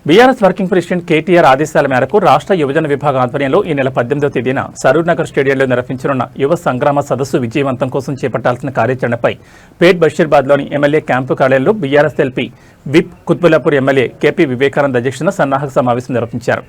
BRS working president KTR ఆదేశాల మేరకు రాష్ట్ర యువజన విభాగం ఆధ్వర్యంలో ఈ నెల 18వ తేదీన సరూర్ నగర్ స్టేడియంలో నిర్వహించనున్న యువ సంగ్రామ సదస్సు విజయవంతం కోసం చేపట్టాల్సిన కార్యాచరణపై పేట్ బషీర్బాద్లోని ఎమ్మెల్యే క్యాంపు కార్యాలయంలో BRS LP whip Kutbullapur MLA KP Vivekanand అధ్యక్షతన సన్నాహక సమావేశం నిర్వహించారు.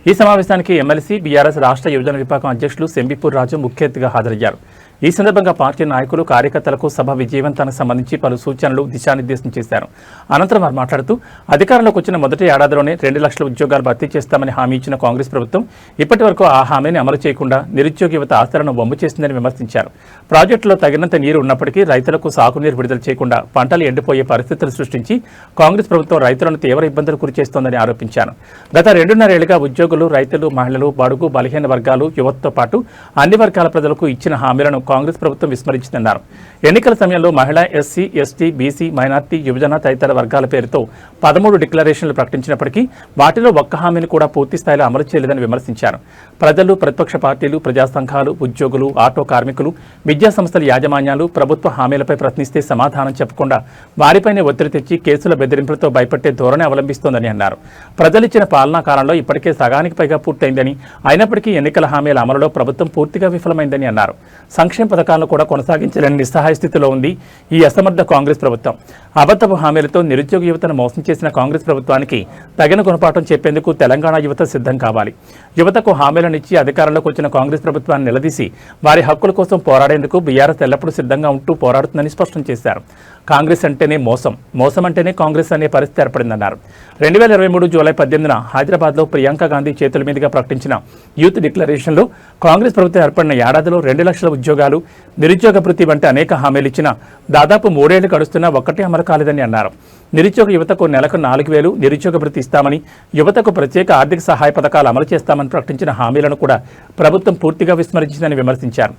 ఈ సమావేశానికి ఎమ్మెల్సీ బీఆర్ఎస్ రాష్ట్ర యువజన విభాగం అధ్యక్షులు సెంబిపూర్ రాజు ముఖ్య అతిథిగా హాజరయ్యారు. ఈ సందర్భంగా పార్టీ నాయకులు కార్యకర్తలకు సభ విజయవంతానికి సంబంధించి పలు సూచనలు దిశానిర్దేశం చేశారు. అనంతరం వారు మాట్లాడుతూ అధికారంలోకి వచ్చిన మొదటి ఏడాదిలోనే 2 లక్షల ఉద్యోగాలు భర్తీ చేస్తామని హామీ ఇచ్చిన కాంగ్రెస్ ప్రభుత్వం ఇప్పటి వరకు ఆ హామీని అమలు చేయకుండా నిరుద్యోగ యువత ఆశలను వమ్ము చేసిందని విమర్శించారు. ప్రాజెక్టులో తగినంత నీరు ఉన్నప్పటికీ రైతులకు సాగునీరు విడుదల చేయకుండా పంటలు ఎండిపోయే పరిస్థితులు సృష్టించి కాంగ్రెస్ ప్రభుత్వం రైతులను తీవ్ర ఇబ్బందులు గురిచేస్తోందని ఆరోపించారు. గత 2.5 ఏళ్లుగా ఉద్యోగులు, రైతులు, మహిళలు, బడుగు, బలహీన వర్గాలు, యువతతో పాటు అన్ని వర్గాల ప్రజలకు ఇచ్చిన హామీలను కాంగ్రెస్ ప్రభుత్వం విస్మరించిందన్నారు. ఎన్నికల సమయంలో మహిళా, ఎస్సీ, ఎస్టీ, బీసీ, మైనార్టీ, యువజన తదితర వర్గాల పేరుతో 13 డిక్లరేషన్లు ప్రకటించినప్పటికీ వాటిలో ఒక్క హామీని కూడా పూర్తి స్థాయిలో అమలు చేయలేదని విమర్శించారు. ప్రజలు, ప్రతిపక్ష పార్టీలు, ప్రజా సంఘాలు, ఉద్యోగులు, ఆటో కార్మికులు, విద్యా సంస్థల యాజమాన్యాలు ప్రభుత్వ హామీలపై ప్రశ్నిస్తే సమాధానం చెప్పకుండా వారిపైనే ఒత్తిడి తెచ్చి కేసుల బెదిరింపులతో భయపెట్టే ధోరణి అవలంబిస్తోందని అన్నారు. ప్రజలిచ్చిన పాలనా కాలంలో ఇప్పటికే సగానికి పైగా పూర్తయిందని, అయినప్పటికీ ఎన్నికల హామీల అమలులో ప్రభుత్వం పూర్తిగా విఫలమైందని అన్నారు. సంక్షేమ పథకాలను కూడా కొనసాగించలేని నిస్సహాయ స్థితిలో ఉంది ఈ అసమర్థ కాంగ్రెస్ ప్రభుత్వం. అబద్ధపు హామీలతో నిరుద్యోగ యువతను మోసం చేసిన కాంగ్రెస్ ప్రభుత్వానికి తగిన గుణపాఠం చెప్పేందుకు తెలంగాణ యువత సిద్ధం కావాలి. యువతకు హామీలనిచ్చి అధికారంలోకి వచ్చిన కాంగ్రెస్ ప్రభుత్వాన్ని నిలదీసి వారి హక్కుల కోసం పోరాడేందుకు బీఆర్ఎస్ ఎల్లప్పుడూ సిద్ధంగా ఉంటూ పోరాడుతుందని స్పష్టం చేశారు. కాంగ్రెస్ అంటేనే మోసం, మోసం అంటేనే కాంగ్రెస్ అనే పరిస్థితి ఏర్పడిందన్నారు. 2023 జూలై 18న హైదరాబాద్లో ప్రియాంక గాంధీ చేతుల మీదుగా ప్రకటించిన యూత్ డిక్లరేషన్లో కాంగ్రెస్ ప్రభుత్వం ఏర్పడిన ఏడాదిలో 2 లక్షల ఉద్యోగాలు, నిరుద్యోగ భృతి వంటి అనేక హామీలు ఇచ్చినా దాదాపు 3 ఏళ్లు గడుస్తున్నా ఒక్కటే అమలు కాలేదని అన్నారు. నిరుద్యోగ యువతకు నెలకు 4,000 నిరుద్యోగ భృతి ఇస్తామని, యువతకు ప్రత్యేక ఆర్థిక సహాయ పథకాలు అమలు చేస్తామని ప్రకటించిన హామీలను కూడా ప్రభుత్వం పూర్తిగా విస్మరించిందని విమర్శించారు.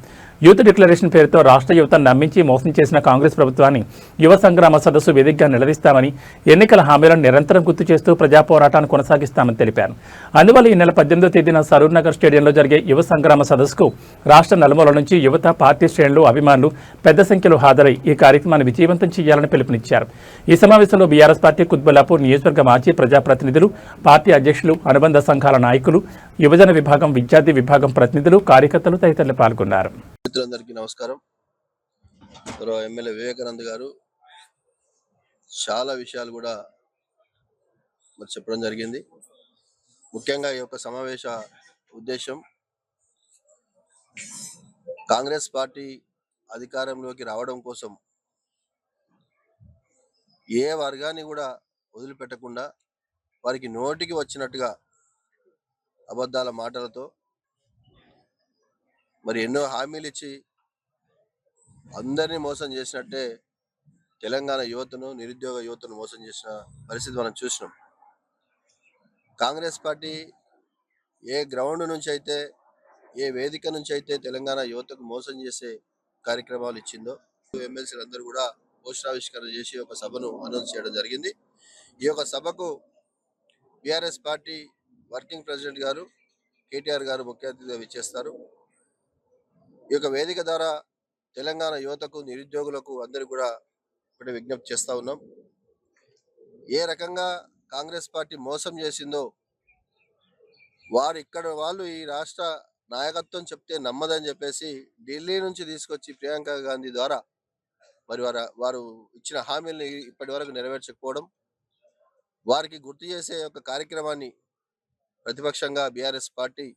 యూత్ డిక్లరేషన్ పేరుతో రాష్ట్ర యువతను నమ్మించి మోసం చేసిన కాంగ్రెస్ ప్రభుత్వాన్ని యువ సంగ్రామ సదస్సు వేదికగా నిలదీస్తామని, ఎన్నికల హామీలను నిరంతరం గుర్తు చేస్తూ ప్రజా పోరాటాన్ని కొనసాగిస్తామని తెలిపారు. అందువల్ల ఈ నెల 18వ తేదీన సరూర్ నగర్ స్టేడియంలో జరిగే యువ సంగ్రామ సదస్సుకు రాష్ట్ర నలుమూల నుంచి యువత, పార్టీ శ్రేణులు, అభిమానులు పెద్ద సంఖ్యలో హాజరై ఈ కార్యక్రమాన్ని విజయవంతం చేయాలని పిలుపునిచ్చారు. ఈ సమావేశంలో బీఆర్ఎస్ పార్టీ కుత్బుల్లాపూర్ నియోజకవర్గ మాజీ ప్రజాప్రతినిధులు, పార్టీ అధ్యక్షులు, అనుబంధ సంఘాల నాయకులు, యువజన విభాగం, విద్యార్థి విభాగం ప్రతినిధులు, కార్యకర్తలు తదితరులు పాల్గొన్నారు. మిత్రులందరికీ నమస్కారం. ఎమ్మెల్యే వివేకానంద్ గారు చాలా విషయాలు కూడా మరి చెప్పడం జరిగింది. ముఖ్యంగా ఈ యొక్క సమావేశ ఉద్దేశం కాంగ్రెస్ పార్టీ అధికారంలోకి రావడం కోసం ఏ వర్గాన్ని కూడా వదిలిపెట్టకుండా వారికి నోటికి వచ్చినట్టుగా అబద్ధాల మాటలతో మరి ఎన్నో హామీలు ఇచ్చి అందరినీ మోసం చేసినట్టే తెలంగాణ యువతను, నిరుద్యోగ యువతను మోసం చేసిన పరిస్థితి మనం చూసినాం. కాంగ్రెస్ పార్టీ ఏ గ్రౌండ్ నుంచి అయితే, ఏ వేదిక నుంచి అయితే తెలంగాణ యువతకు మోసం చేసే కార్యక్రమాలు ఇచ్చిందో ఎమ్మెల్సీలు అందరూ కూడా పోస్టరావిష్కరణ చేసి ఒక సభను అనౌన్స్ చేయడం జరిగింది. ఈ యొక్క సభకు బీఆర్ఎస్ పార్టీ వర్కింగ్ ప్రెసిడెంట్ గారు కేటీఆర్ గారు ముఖ్య అతిథిగా విచ్చేస్తారు. ఈ యొక్క వేదిక ద్వారా తెలంగాణ యువతకు, నిరుద్యోగులకు అందరూ కూడా ఒకటి విజ్ఞప్తి చేస్తూ ఉన్నాం. ఏ రకంగా కాంగ్రెస్ పార్టీ మోసం చేసిందో వాళ్ళు ఈ రాష్ట్ర నాయకత్వం చెప్తే నమ్మదని చెప్పేసి ఢిల్లీ నుంచి తీసుకొచ్చి ప్రియాంక గాంధీ ద్వారా మరి వారు ఇచ్చిన హామీల్ని ఇప్పటి వరకు నెరవేర్చకపోవడం, వారికి గుర్తు చేసే ఒక కార్యక్రమాన్ని ప్రతిపక్షంగా బీఆర్ఎస్ పార్టీ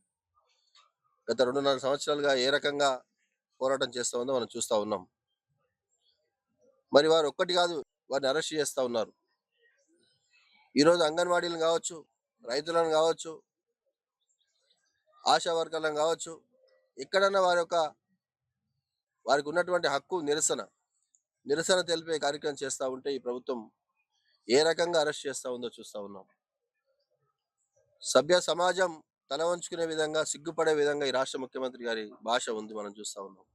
గత 2.5 సంవత్సరాలుగా ఏ రకంగా పోరాటం చేస్తూ ఉందో మనం చూస్తూ ఉన్నాం. మరి వారు ఒక్కటి కాదు, వారిని అరెస్ట్ చేస్తూ ఉన్నారు. ఈరోజు అంగన్వాడీలను కావచ్చు, రైతులను కావచ్చు, ఆశా వర్కర్లను కావచ్చు, ఎక్కడన్నా వారికి ఉన్నటువంటి హక్కు నిరసన తెలిపే కార్యక్రమం చేస్తూ ఉంటే ఈ ప్రభుత్వం ఏ రకంగా అరెస్ట్ చేస్తూ ఉందో చూస్తూ ఉన్నాం. సభ్య సమాజం తల వంచుకునే విధంగా, సిగ్గుపడే విధంగా ఈ రాష్ట్ర ముఖ్యమంత్రి గారి భాష ఉంది, మనం చూస్తూ ఉన్నాం.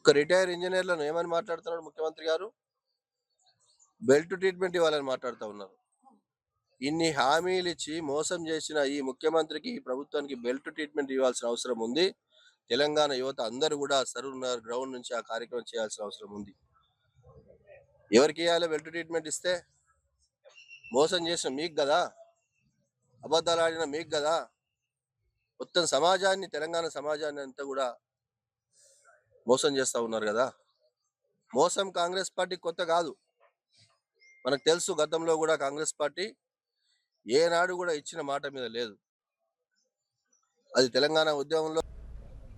ఒక రిటైర్ ఇంజనీర్లను ఏమని మాట్లాడుతున్నాడు ముఖ్యమంత్రి గారు? బెల్ట్ ట్రీట్మెంట్ ఇవ్వాలని మాట్లాడుతూ ఉన్నారు. ఇన్ని హామీలు ఇచ్చి మోసం చేసిన ఈ ముఖ్యమంత్రికి, ఈ ప్రభుత్వానికి బెల్ట్ ట్రీట్మెంట్ ఇవ్వాల్సిన అవసరం ఉంది. తెలంగాణ యువత అందరూ కూడా సరూర్ నగర్ గ్రౌండ్ నుంచి ఆ కార్యక్రమం చేయాల్సిన అవసరం ఉంది. ఎవరికి ఇవ్వాలి బెల్ట్ ట్రీట్మెంట్? ఇస్తే మోసం చేసిన మీకు కదా, అబద్ధాలు ఆడిన మీకు కదా. మొత్తం సమాజాన్ని, తెలంగాణ సమాజాన్ని అంతా కూడా మోసం చేస్తూ ఉన్నారు కదా. మోసం కాంగ్రెస్ పార్టీ కొత్త కాదు, మనకు తెలుసు. గతంలో కూడా కాంగ్రెస్ పార్టీ ఏనాడు కూడా ఇచ్చిన మాట మీద లేదు. అది తెలంగాణ ఉద్యమంలో,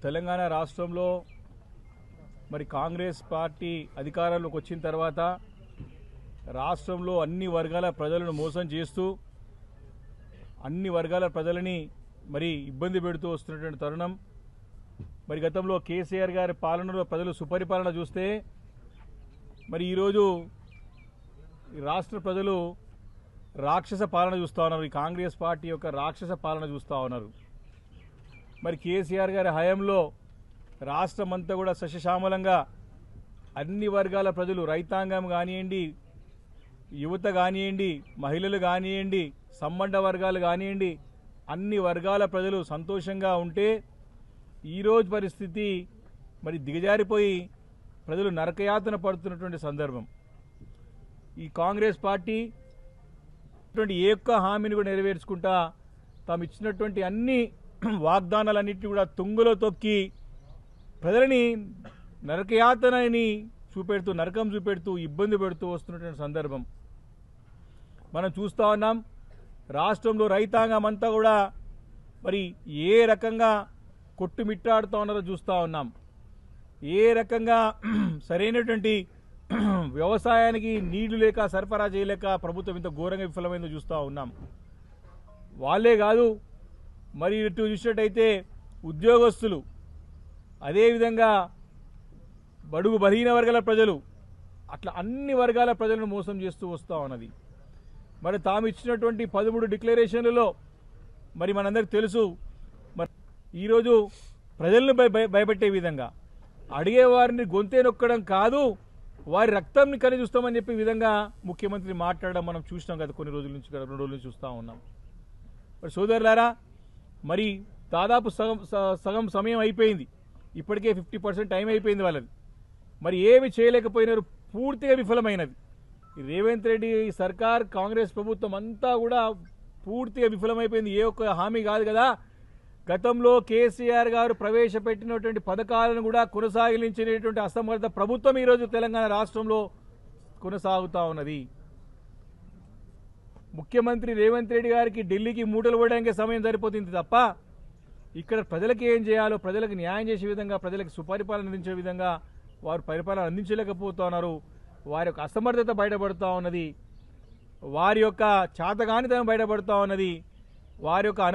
తెలంగాణ రాష్ట్రంలో మరి కాంగ్రెస్ పార్టీ అధికారంలోకి వచ్చిన తర్వాత రాష్ట్రంలో అన్ని వర్గాల ప్రజలను మోసం చేస్తూ అన్ని వర్గాల ప్రజలని మరి ఇబ్బంది పెడుతూ వస్తున్నటువంటి తరుణం. మరి గతంలో కేసీఆర్ గారి పాలనలో ప్రజలు సుపరిపాలన చూస్తే మరి ఈరోజు ఈ రాష్ట్ర ప్రజలు రాక్షస పాలన చూస్తూ ఉన్నారు. ఈ కాంగ్రెస్ పార్టీ యొక్క రాక్షస పాలన చూస్తూ ఉన్నారు. మరి కేసీఆర్ గారి హయాంలో రాష్ట్రం అంతా కూడా సస్యశ్యామలంగా అన్ని వర్గాల ప్రజలు, రైతాంగం కానివ్వండి, యువత కానివ్వండి, మహిళలు కానివ్వండి, సంబంధ వర్గాలు కానివ్వండి, అన్ని వర్గాల ప్రజలు సంతోషంగా ఉంటే ఈరోజు పరిస్థితి మరి దిగజారిపోయి ప్రజలు నరకయాతన పడుతున్నటువంటి సందర్భం. ఈ కాంగ్రెస్ పార్టీ ఏ ఒక్క హామీని కూడా నెరవేర్చుకుంటా తాము ఇచ్చినటువంటి అన్ని వాగ్దానాలన్నింటినీ కూడా తుంగలో తొక్కి ప్రజలని నరకయాతనని చూపెడుతూ, నరకం చూపెడుతూ, ఇబ్బంది పెడుతూ వస్తున్నటువంటి సందర్భం మనం చూస్తూ ఉన్నాం. రాష్ట్రంలో రైతాంగం అంతా కూడా మరి ఏ రకంగా కొట్టుమిట్టాడుతూ ఉన్నారో చూస్తూ ఉన్నాం. ఏ రకంగా సరైనటువంటి వ్యవసాయానికి నీళ్లు లేక, సరఫరా చేయలేక ప్రభుత్వం ఇంత ఘోరంగా విఫలమైందో చూస్తూ ఉన్నాం. వాళ్ళే కాదు, మరి ఇటు చూసినట్టయితే ఉద్యోగస్తులు, అదేవిధంగా బడుగు బలహీన వర్గాల ప్రజలు, అట్లా అన్ని వర్గాల ప్రజలను మోసం చేస్తూ వస్తూ ఉన్నది. మరి తాము ఇచ్చినటువంటి 13 డిక్లరేషన్లలో మరి మనందరికి తెలుసు, మరి ఈరోజు ప్రజలను భయపెట్టే విధంగా, అడిగేవారిని గొంతే నొక్కడం కాదు, వారి రక్తంని కని చూస్తామని చెప్పే విధంగా ముఖ్యమంత్రి మాట్లాడడం మనం చూసినాం కదా. కొన్ని రోజుల నుంచి, 2 రోజుల నుంచి చూస్తూ ఉన్నాం. మరి సోదరులారా, మరి దాదాపు సగం సమయం అయిపోయింది. ఇప్పటికే 50% టైం అయిపోయింది వాళ్ళది. మరి ఏమి చేయలేకపోయినారు, పూర్తిగా విఫలమైనది. రేవంత్ రెడ్డి సర్కార్, కాంగ్రెస్ ప్రభుత్వం అంతా కూడా పూర్తిగా విఫలమైపోయింది. ఏ ఒక్క హామీ కాదు కదా. గతంలో కేసీఆర్ గారు ప్రవేశపెట్టినటువంటి పథకాలను కూడా కొనసాగించినటువంటి అసమర్థ ప్రభుత్వం ఈరోజు తెలంగాణ రాష్ట్రంలో కొనసాగుతూ ఉన్నది. ముఖ్యమంత్రి రేవంత్ రెడ్డి గారికి ఢిల్లీకి మూటలు పోయడానికి సమయం సరిపోతుంది తప్ప ఇక్కడ ప్రజలకు ఏం చేయాలో, ప్రజలకు న్యాయం చేసే విధంగా, ప్రజలకు సుపరిపాలన అందించే విధంగా వారు పరిపాలన అందించలేకపోతున్నారు. వారి యొక్క అసమర్థత బయటపడుతూ ఉన్నది, వారి యొక్క చాతగానితనం బయటపడుతూ ఉన్నది, వారి యొక్క